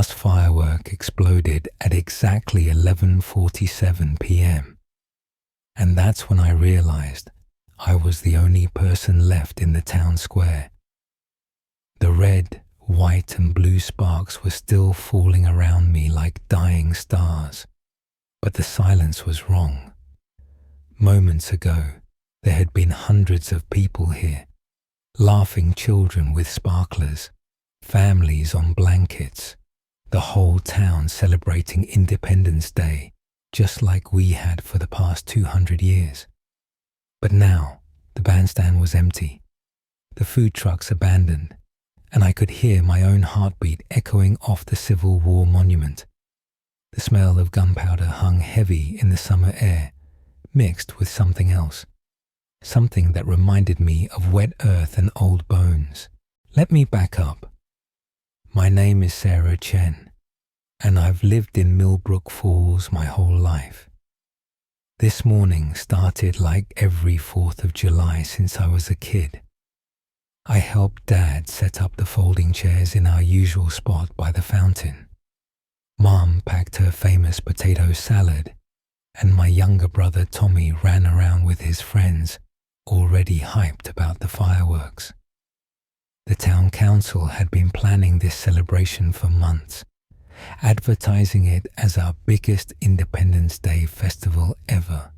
last firework exploded at exactly 11:47 p.m. And that's when I realized I was the only person left in the town square. The red, white and blue sparks were still falling around me like dying stars. But the silence was wrong. Moments ago, there had been hundreds of people here, laughing children with sparklers, families on blankets, the whole town celebrating Independence Day, just like we had for the past 200 years. But now, the bandstand was empty, the food trucks abandoned, and I could hear my own heartbeat echoing off the Civil War monument. The smell of gunpowder hung heavy in the summer air, mixed with something else, something that reminded me of wet earth and old bones. Let me back up. My name is Sarah Chen, and I've lived in Millbrook Falls my whole life. This morning started like every 4th of July since I was a kid. I helped Dad set up the folding chairs in our usual spot by the fountain. Mom packed her famous potato salad, and my younger brother Tommy ran around with his friends, already hyped about the fireworks. The town council had been planning this celebration for months, advertising it as our biggest Independence Day festival ever.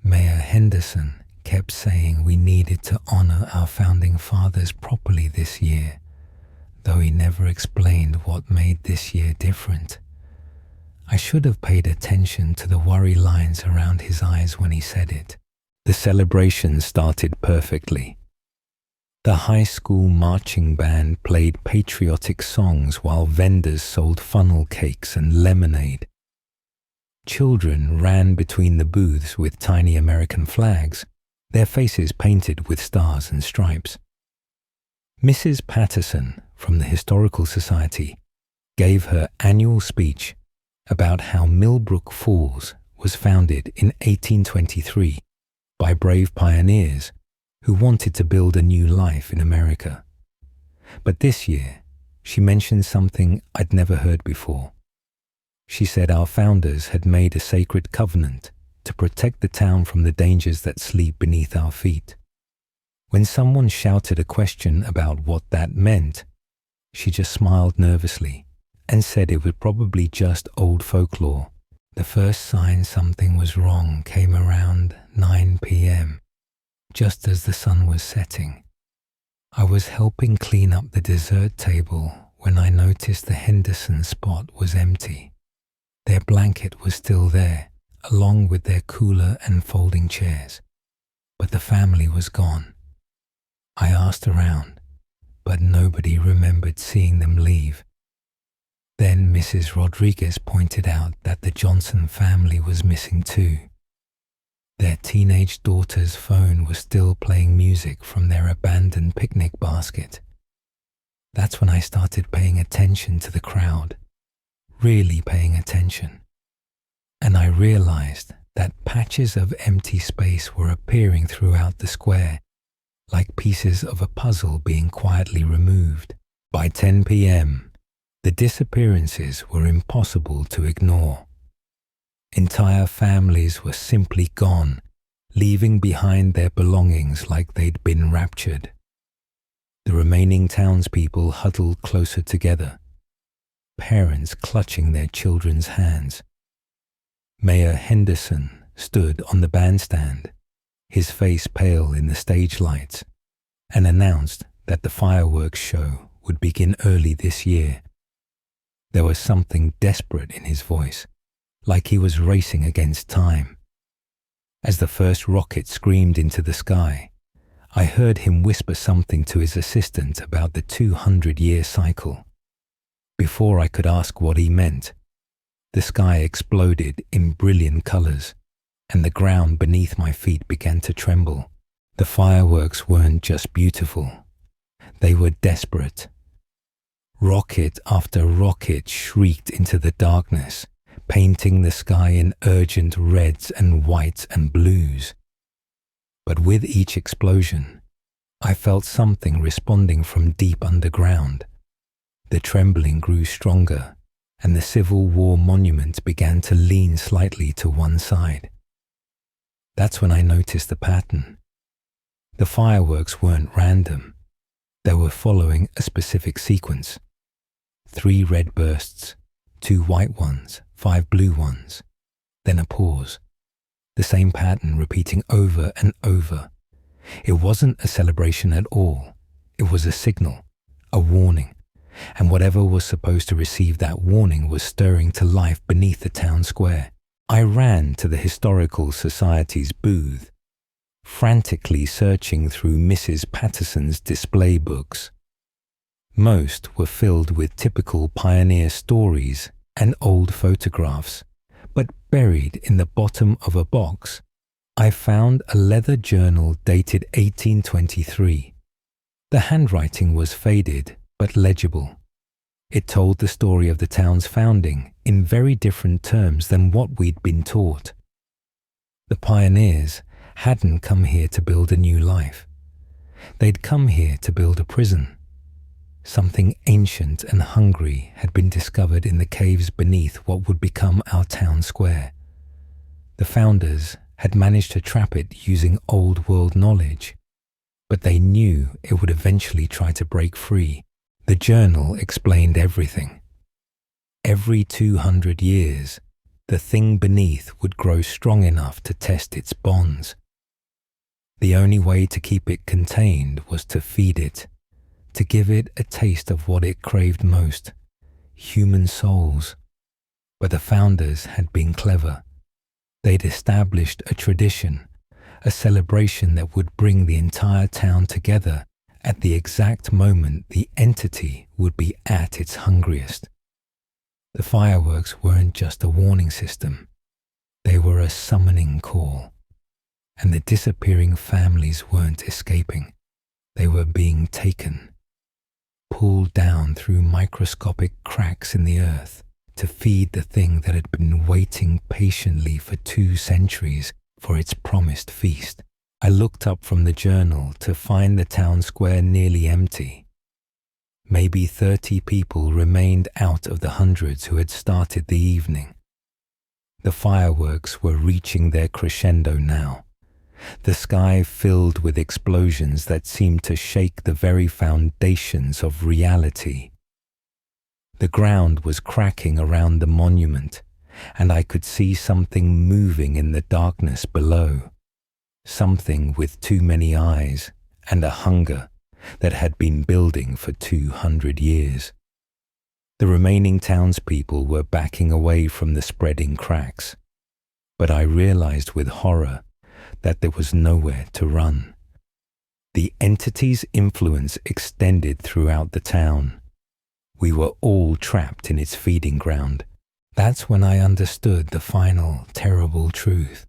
Mayor Henderson kept saying we needed to honor our founding fathers properly this year, though he never explained what made this year different. I should have paid attention to the worry lines around his eyes when he said it. The celebration started perfectly. The high school marching band played patriotic songs while vendors sold funnel cakes and lemonade. Children ran between the booths with tiny American flags, their faces painted with stars and stripes. Mrs. Patterson from the Historical Society gave her annual speech about how Millbrook Falls was founded in 1823 by brave pioneers who wanted to build a new life in America. But this year, she mentioned something I'd never heard before. She said our founders had made a sacred covenant to protect the town from the dangers that sleep beneath our feet. When someone shouted a question about what that meant, she just smiled nervously and said it was probably just old folklore. The first sign something was wrong came around 9 p.m., just as the sun was setting. I was helping clean up the dessert table when I noticed the Henderson spot was empty. Their blanket was still there, along with their cooler and folding chairs, but the family was gone. I asked around, but nobody remembered seeing them leave. Then Mrs. Rodriguez pointed out that the Johnson family was missing too. Their teenage daughter's phone was still playing music from their abandoned picnic basket. That's when I started paying attention to the crowd, really paying attention. And I realized that patches of empty space were appearing throughout the square, like pieces of a puzzle being quietly removed. By 10 p.m., the disappearances were impossible to ignore. Entire families were simply gone, leaving behind their belongings like they'd been raptured. The remaining townspeople huddled closer together, parents clutching their children's hands. Mayor Henderson stood on the bandstand, his face pale in the stage lights, and announced that the fireworks show would begin early this year. There was something desperate in his voice, like he was racing against time. As the first rocket screamed into the sky, I heard him whisper something to his assistant about the 200-year cycle. Before I could ask what he meant, the sky exploded in brilliant colors, and the ground beneath my feet began to tremble. The fireworks weren't just beautiful, they were desperate. Rocket after rocket shrieked into the darkness, painting the sky in urgent reds and whites and blues. But with each explosion, I felt something responding from deep underground. The trembling grew stronger, and the Civil War monument began to lean slightly to one side. That's when I noticed the pattern. The fireworks weren't random. They were following a specific sequence. 3 red bursts, 2 white ones, 5 blue ones, then a pause. The same pattern repeating over and over. It wasn't a celebration at all. It was a signal, a warning, and whatever was supposed to receive that warning was stirring to life beneath the town square. I ran to the Historical Society's booth, frantically searching through Mrs. Patterson's display books. Most were filled with typical pioneer stories and old photographs, but buried in the bottom of a box, I found a leather journal dated 1823. The handwriting was faded but legible. It told the story of the town's founding in very different terms than what we'd been taught. The pioneers hadn't come here to build a new life. They'd come here to build a prison. Something ancient and hungry had been discovered in the caves beneath what would become our town square. The founders had managed to trap it using old world knowledge, but they knew it would eventually try to break free. The journal explained everything. Every 200 years, the thing beneath would grow strong enough to test its bonds. The only way to keep it contained was to feed it, to give it a taste of what it craved most, human souls. But the founders had been clever. They'd established a tradition, a celebration that would bring the entire town together at the exact moment the entity would be at its hungriest. The fireworks weren't just a warning system. They were a summoning call. And the disappearing families weren't escaping. They were being taken, pulled down through microscopic cracks in the earth to feed the thing that had been waiting patiently for 2 centuries for its promised feast. I looked up from the journal to find the town square nearly empty. Maybe 30 people remained out of the hundreds who had started the evening. The fireworks were reaching their crescendo now. The sky filled with explosions that seemed to shake the very foundations of reality. The ground was cracking around the monument, and I could see something moving in the darkness below. Something with too many eyes and a hunger that had been building for 200 years. The remaining townspeople were backing away from the spreading cracks, but I realized with horror that there was nowhere to run. The entity's influence extended throughout the town. We were all trapped in its feeding ground. That's when I understood the final, terrible truth.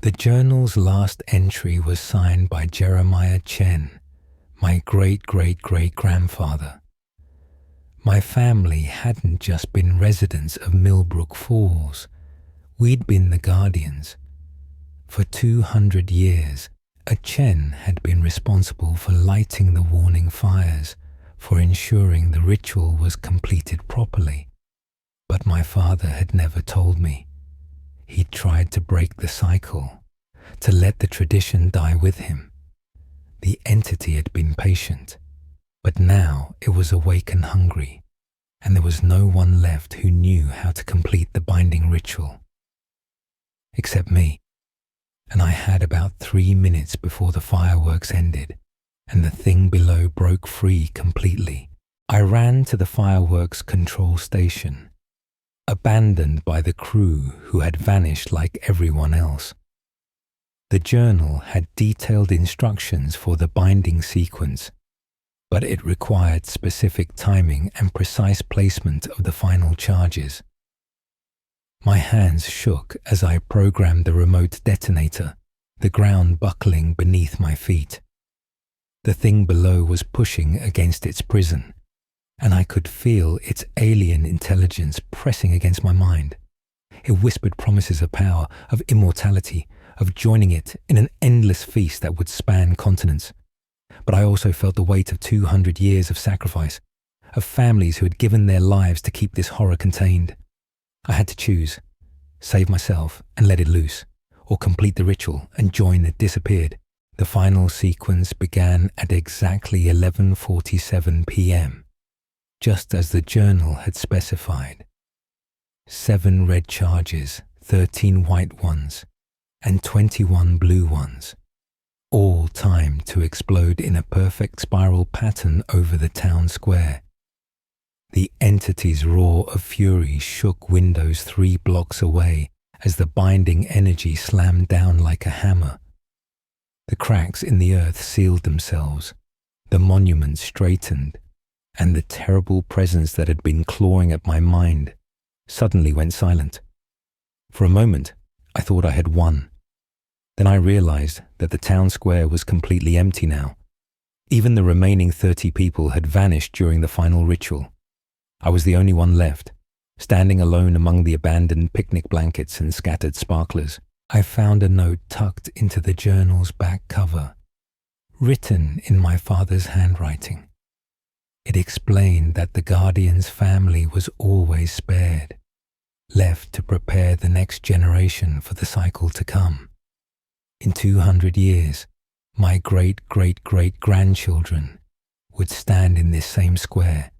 The journal's last entry was signed by Jeremiah Chen, my great-great-great-grandfather. My family hadn't just been residents of Millbrook Falls. We'd been the guardians. For 200 years, a Chen had been responsible for lighting the warning fires, for ensuring the ritual was completed properly. But my father had never told me. He tried to break the cycle, to let the tradition die with him. The entity had been patient, but now it was awake and hungry, and there was no one left who knew how to complete the binding ritual. Except me, and I had about 3 minutes before the fireworks ended, and the thing below broke free completely. I ran to the fireworks control station, abandoned by the crew who had vanished like everyone else. The journal had detailed instructions for the binding sequence, but it required specific timing and precise placement of the final charges. My hands shook as I programmed the remote detonator, the ground buckling beneath my feet. The thing below was pushing against its prison, and I could feel its alien intelligence pressing against my mind. It whispered promises of power, of immortality, of joining it in an endless feast that would span continents. But I also felt the weight of 200 years of sacrifice, of families who had given their lives to keep this horror contained. I had to choose, save myself and let it loose, or complete the ritual and join that disappeared. The final sequence began at exactly 11:47 p.m., just as the journal had specified. 7 red charges, 13 white ones, and 21 blue ones, all timed to explode in a perfect spiral pattern over the town square. The entity's roar of fury shook windows 3 blocks away as the binding energy slammed down like a hammer. The cracks in the earth sealed themselves, the monument straightened, and the terrible presence that had been clawing at my mind suddenly went silent. For a moment, I thought I had won. Then I realized that the town square was completely empty now. Even the remaining 30 people had vanished during the final ritual. I was the only one left, standing alone among the abandoned picnic blankets and scattered sparklers. I found a note tucked into the journal's back cover, written in my father's handwriting. It explained that the Guardian's family was always spared, left to prepare the next generation for the cycle to come. In 200 years, my great-great-great-grandchildren would stand in this same square,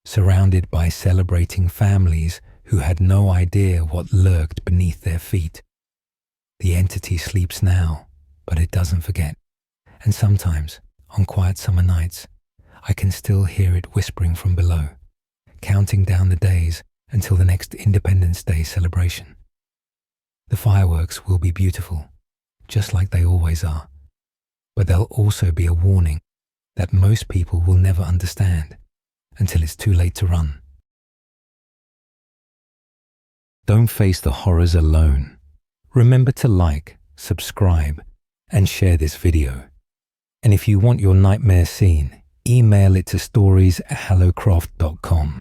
surrounded by celebrating families who had no idea what lurked beneath their feet. The entity sleeps now, but it doesn't forget. And sometimes, on quiet summer nights, I can still hear it whispering from below, counting down the days until the next Independence Day celebration. The fireworks will be beautiful, just like they always are, but they'll also be a warning that most people will never understand until it's too late to run. Don't face the horrors alone. Remember to like, subscribe, and share this video. And if you want your nightmare seen, email it to stories@hallowcroft.com.